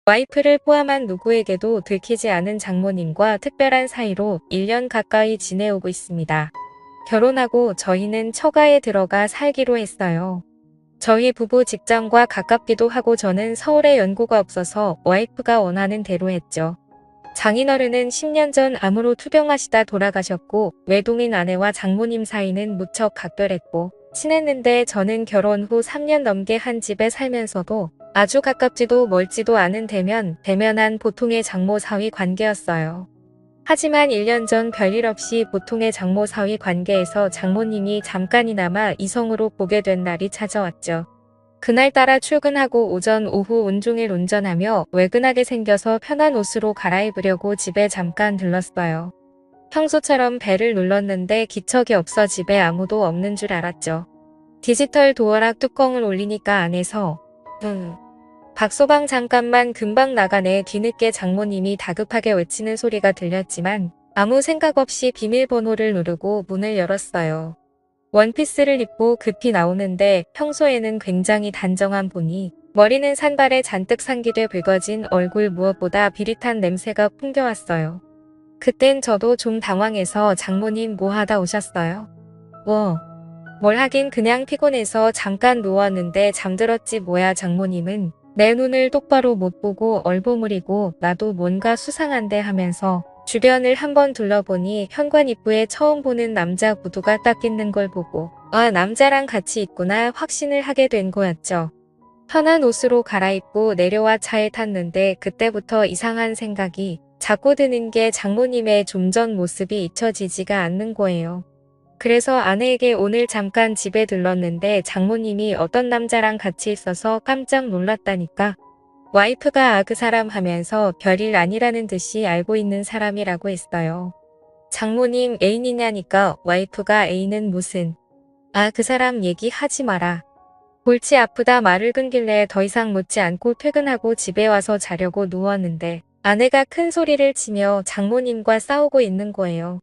와이프를 포함한 누구에게도 들키지 않은 장모님과 특별한 사이로 1년 가까이 지내오고 있습니다. 결혼하고 저희는 처가에 들어가 살기로 했어요. 저희 부부 직장과 가깝기도 하고 저는 서울에 연고가 없어서 와이프가 원하는 대로 했죠. 장인어른은 10년 전 암으로 투병하시다 돌아가셨고 외동인 아내와 장모님 사이는 무척 각별했고 친했는데 저는 결혼 후 3년 넘게 한 집에 살면서도 아주 가깝지도 멀지도 않은 대면한 보통의 장모 사위 관계였어요. 하지만 1년 전 별일 없이 보통의 장모 사위 관계에서 장모님이 잠깐이나마 이성으로 보게 된 날이 찾아왔죠. 그날따라 출근하고 오전 오후 온종일 운전하며 외근하게 생겨서 편한 옷으로 갈아입으려고 집에 잠깐 들렀어요. 평소처럼 벨을 눌렀는데 기척이 없어 집에 아무도 없는 줄 알았죠. 디지털 도어락 뚜껑을 올리니까 안에서 박서방 잠깐만 금방 나가네. 뒤늦게 장모님이 다급하게 외치는 소리가 들렸지만 아무 생각 없이 비밀번호를 누르고 문을 열었어요. 원피스를 입고 급히 나오는데 평소에는 굉장히 단정한 분이 머리는 산발에 잔뜩 상기돼 붉어진 얼굴 무엇보다 비릿한 냄새가 풍겨왔어요. 그땐 저도 좀 당황해서 장모님 뭐 하다 오셨어요? 뭘 하긴 그냥 피곤해서 잠깐 누웠는데 잠들었지 뭐야. 장모님은 내 눈을 똑바로 못 보고 얼버무리고 나도 뭔가 수상한데 하면서 주변을 한번 둘러보니 현관 입구에 처음 보는 남자 구두가 딱 있는 걸 보고 아, 남자랑 같이 있구나 확신을 하게 된 거였죠. 편한 옷으로 갈아입고 내려와 차에 탔는데 그때부터 이상한 생각이 자꾸 드는 게 장모님의 좀 전 모습이 잊혀지지가 않는 거예요. 그래서 아내에게 오늘 잠깐 집에 들렀는데 장모님이 어떤 남자랑 같이 있어서 깜짝 놀랐다니까. 와이프가 그 사람 하면서 별일 아니라는 듯이 알고 있는 사람이라고 했어요. 장모님 애인이냐니까 와이프가 애인은 무슨. 그 사람 얘기하지 마라. 골치 아프다 말을 끊길래 더 이상 묻지 않고 퇴근하고 집에 와서 자려고 누웠는데 아내가 큰 소리를 치며 장모님과 싸우고 있는 거예요.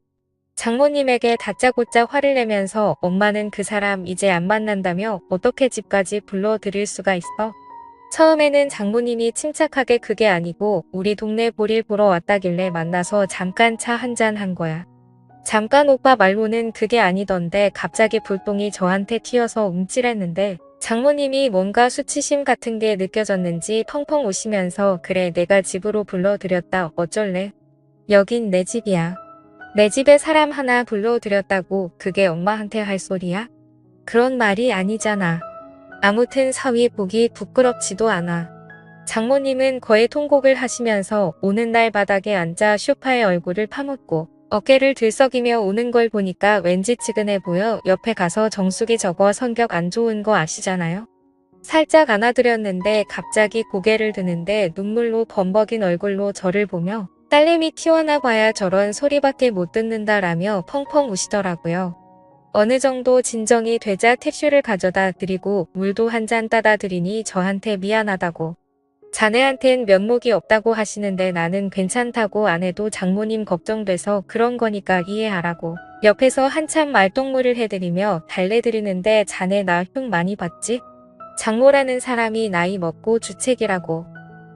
장모님에게 다짜고짜 화를 내면서 엄마는 그 사람 이제 안 만난다며 어떻게 집까지 불러들일 수가 있어? 처음에는 장모님이 침착하게 그게 아니고 우리 동네 볼일 보러 왔다길래 만나서 잠깐 차 한잔 한 거야. 잠깐 오빠 말로는 그게 아니던데 갑자기 불똥이 저한테 튀어서 움찔했는데 장모님이 뭔가 수치심 같은 게 느껴졌는지 펑펑 우시면서 그래 내가 집으로 불러들였다 어쩔래? 여긴 내 집이야. 내 집에 사람 하나 불러들였다고 그게 엄마한테 할 소리야? 그런 말이 아니잖아. 아무튼 사위 보기 부끄럽지도 않아. 장모님은 거의 통곡을 하시면서 오는 날 바닥에 앉아 소파에 얼굴을 파묻고 어깨를 들썩이며 우는 걸 보니까 왠지 측은해 보여 옆에 가서 정수기 저거 성격 안 좋은 거 아시잖아요? 살짝 안아드렸는데 갑자기 고개를 드는데 눈물로 범벅인 얼굴로 저를 보며 딸내미 튀어나 봐야 저런 소리밖에 못 듣는다라며 펑펑 우시더라고요. 어느 정도 진정이 되자 티슈를 가져다 드리고 물도 한 잔 따다 드리니 저한테 미안하다고. 자네한텐 면목이 없다고 하시는데 나는 괜찮다고 안 해도 장모님 걱정돼서 그런 거니까 이해하라고. 옆에서 한참 말동무를 해드리며 달래드리는데 자네 나 흉 많이 봤지? 장모라는 사람이 나이 먹고 주책이라고.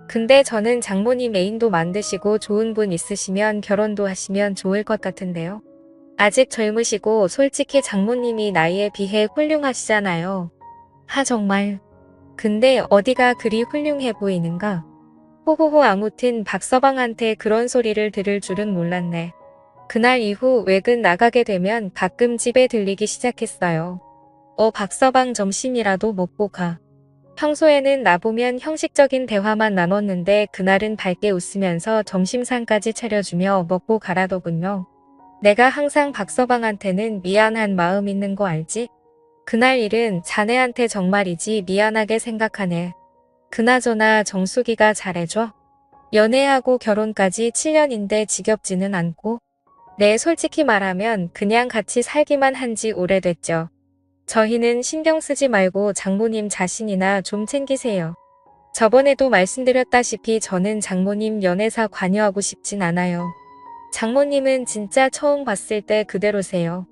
근데 저는 장모님 애인도 만드시고 좋은 분 있으시면 결혼도 하시면 좋을 것 같은데요. 아직 젊으시고 솔직히 장모님이 나이에 비해 훌륭하시잖아요. 정말. 근데 어디가 그리 훌륭해 보이는가? 호호호 아무튼 박서방한테 그런 소리를 들을 줄은 몰랐네. 그날 이후 외근 나가게 되면 가끔 집에 들리기 시작했어요. 박서방 점심이라도 먹고 가. 평소에는 나보면 형식적인 대화만 나눴는데 그날은 밝게 웃으면서 점심상까지 차려주며 먹고 가라더군요. 내가 항상 박서방한테는 미안한 마음 있는 거 알지? 그날 일은 자네한테 정말이지 미안하게 생각하네. 그나저나 정수기가 잘해줘? 연애하고 결혼까지 7년인데 지겹지는 않고? 네, 솔직히 말하면 그냥 같이 살기만 한지 오래됐죠. 저희는 신경 쓰지 말고 장모님 자신이나 좀 챙기세요. 저번에도 말씀드렸다시피 저는 장모님 연애사 관여하고 싶진 않아요. 장모님은 진짜 처음 봤을 때 그대로세요.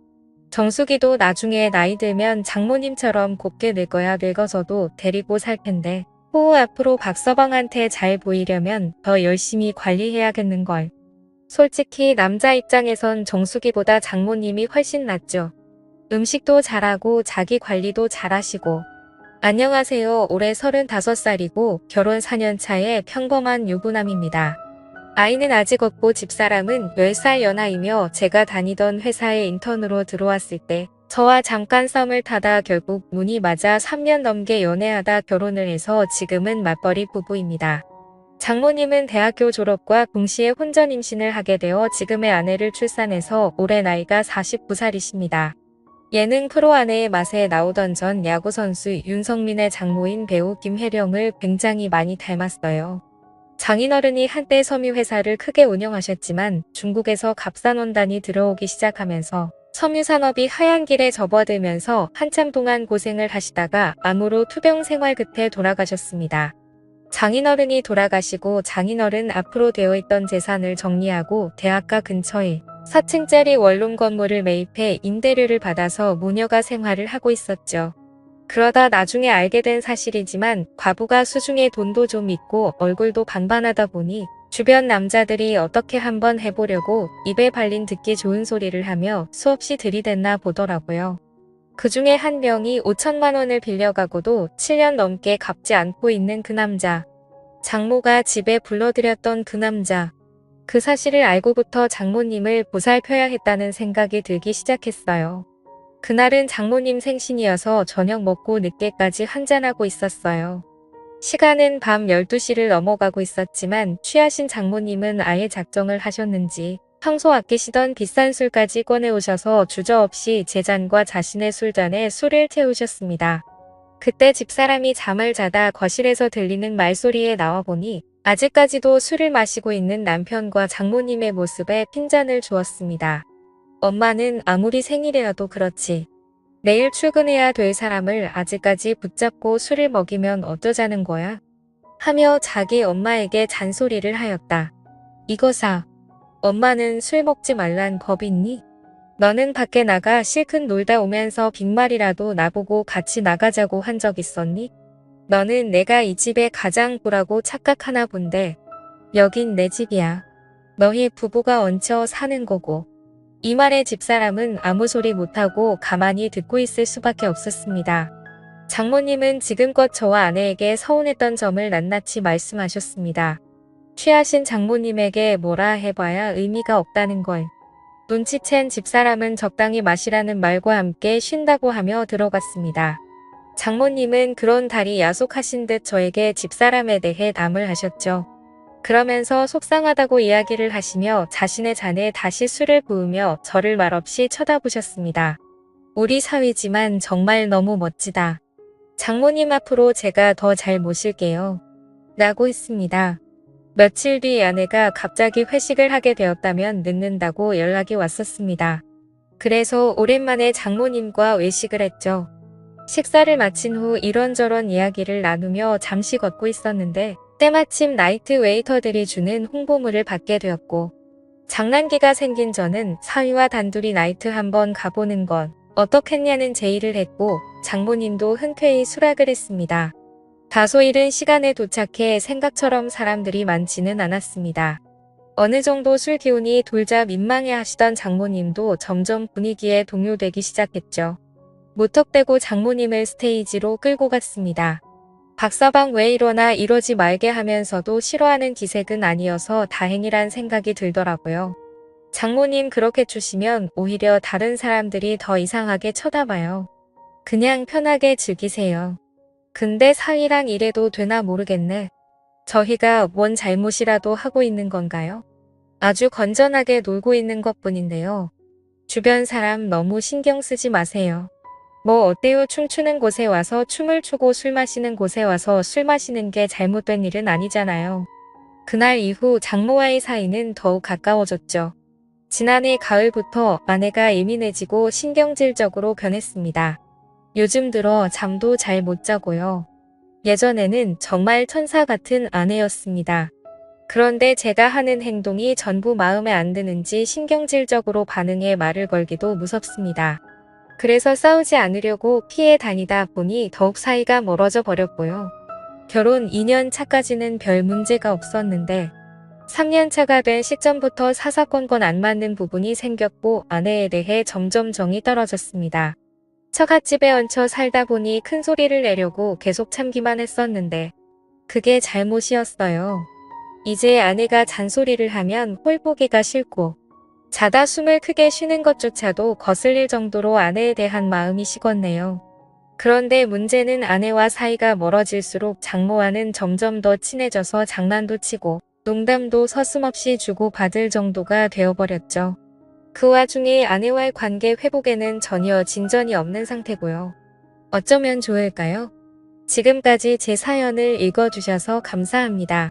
정수기도 나중에 나이 들면 장모님처럼 곱게 늙어야 늙어서도 데리고 살 텐데 앞으로 박서방한테 잘 보이려면 더 열심히 관리해야겠는걸. 솔직히 남자 입장에선 정수기보다 장모님이 훨씬 낫죠. 음식도 잘하고 자기 관리도 잘하시고. 안녕하세요. 올해 35살이고 결혼 4년 차의 평범한 유부남입니다. 아이는 아직 없고 집사람은 10살 연하이며 제가 다니던 회사에 인턴으로 들어왔을 때 저와 잠깐 썸을 타다 결국 눈이 맞아 3년 넘게 연애하다 결혼을 해서 지금은 맞벌이 부부입니다. 장모님은 대학교 졸업과 동시에 혼전 임신을 하게 되어 지금의 아내를 출산해서 올해 나이가 49살이십니다. 예능 프로 아내의 맛에 나오던 전 야구선수 윤석민의 장모인 배우 김혜령을 굉장히 많이 닮았어요. 장인어른이 한때 섬유회사를 크게 운영하셨지만 중국에서 갑산원단이 들어오기 시작하면서 섬유산업이 하얀 길에 접어들면서 한참 동안 고생을 하시다가 암으로 투병 생활 끝에 돌아가셨습니다. 장인어른이 돌아가시고 장인어른 앞으로 되어 있던 재산을 정리하고 대학가 근처에 4층짜리 원룸 건물을 매입해 임대료를 받아서 모녀가 생활을 하고 있었죠. 그러다 나중에 알게 된 사실이지만 과부가 수중에 돈도 좀 있고 얼굴도 반반하다 보니 주변 남자들이 어떻게 한번 해보려고 입에 발린 듣기 좋은 소리를 하며 수없이 들이댔나 보더라고요. 그 중에 한 명이 5천만 원을 빌려가고도 7년 넘게 갚지 않고 있는 그 남자. 장모가 집에 불러들였던 그 남자. 그 사실을 알고부터 장모님을 보살펴야 했다는 생각이 들기 시작했어요. 그날은 장모님 생신이어서 저녁 먹고 늦게까지 한잔하고 있었어요. 시간은 밤 12시를 넘어가고 있었지만 취하신 장모님은 아예 작정을 하셨는지 평소 아끼시던 비싼 술까지 꺼내오셔서 주저없이 제 잔과 자신의 술잔에 술을 태우셨습니다. 그때 집사람이 잠을 자다 거실에서 들리는 말소리에 나와보니 아직까지도 술을 마시고 있는 남편과 장모님의 모습에 핀잔을 주었습니다. 엄마는 아무리 생일이라도 그렇지. 내일 출근해야 될 사람을 아직까지 붙잡고 술을 먹이면 어쩌자는 거야? 하며 자기 엄마에게 잔소리를 하였다. 이거사. 엄마는 술 먹지 말란 법 있니? 너는 밖에 나가 실컷 놀다 오면서 빈말이라도 나보고 같이 나가자고 한 적 있었니? 너는 내가 이 집의 가장부라고 착각하나 본데 여긴 내 집이야. 너희 부부가 얹혀 사는 거고. 이 말에 집사람은 아무 소리 못하고 가만히 듣고 있을 수밖에 없었습니다. 장모님은 지금껏 저와 아내에게 서운했던 점을 낱낱이 말씀하셨습니다. 취하신 장모님에게 뭐라 해봐야 의미가 없다는 걸. 눈치챈 집사람은 적당히 마시라는 말과 함께 쉰다고 하며 들어갔습니다. 장모님은 그런 달이 야속하신 듯 저에게 집사람에 대해 담을 하셨죠. 그러면서 속상하다고 이야기를 하시며 자신의 잔에 다시 술을 부으며 저를 말없이 쳐다보셨습니다. 우리 사위지만 정말 너무 멋지다. 장모님 앞으로 제가 더 잘 모실게요. 라고 했습니다. 며칠 뒤 아내가 갑자기 회식을 하게 되었다면 늦는다고 연락이 왔었습니다. 그래서 오랜만에 장모님과 외식을 했죠. 식사를 마친 후 이런저런 이야기를 나누며 잠시 걷고 있었는데 때마침 나이트 웨이터들이 주는 홍보물을 받게 되었고 장난기가 생긴 저는 사위와 단둘이 나이트 한번 가보는 건 어떻겠냐는 제의를 했고 장모님도 흔쾌히 수락을 했습니다. 다소 이른 시간에 도착해 생각처럼 사람들이 많지는 않았습니다. 어느 정도 술 기운이 돌자 민망해하시던 장모님도 점점 분위기에 동요되기 시작했죠. 무턱대고 장모님을 스테이지로 끌고 갔습니다. 박서방 왜 이러나 이러지 말게 하면서도 싫어하는 기색은 아니어서 다행이란 생각이 들더라고요. 장모님 그렇게 주시면 오히려 다른 사람들이 더 이상하게 쳐다봐요. 그냥 편하게 즐기세요. 근데 사위랑 이래도 되나 모르겠네. 저희가 뭔 잘못이라도 하고 있는 건가요? 아주 건전하게 놀고 있는 것뿐인데요. 주변 사람 너무 신경 쓰지 마세요. 뭐 어때요? 춤추는 곳에 와서 춤을 추고 술 마시는 곳에 와서 술 마시는 게 잘못된 일은 아니잖아요. 그날 이후 장모와의 사이는 더욱 가까워졌죠. 지난해 가을부터 아내가 예민해지고 신경질적으로 변했습니다. 요즘 들어 잠도 잘 못 자고요. 예전에는 정말 천사 같은 아내였습니다. 그런데 제가 하는 행동이 전부 마음에 안 드는지 신경질적으로 반응해 말을 걸기도 무섭습니다. 그래서 싸우지 않으려고 피해 다니다 보니 더욱 사이가 멀어져 버렸고요. 결혼 2년 차까지는 별 문제가 없었는데 3년 차가 된 시점부터 사사건건 안 맞는 부분이 생겼고 아내에 대해 점점 정이 떨어졌습니다. 처갓집에 얹혀 살다 보니 큰 소리를 내려고 계속 참기만 했었는데 그게 잘못이었어요. 이제 아내가 잔소리를 하면 꼴보기가 싫고 자다 숨을 크게 쉬는 것조차도 거슬릴 정도로 아내에 대한 마음이 식었네요. 그런데 문제는 아내와 사이가 멀어질수록 장모와는 점점 더 친해져서 장난도 치고 농담도 서슴없이 주고받을 정도가 되어버렸죠. 그 와중에 아내와의 관계 회복에는 전혀 진전이 없는 상태고요. 어쩌면 좋을까요? 지금까지 제 사연을 읽어주셔서 감사합니다.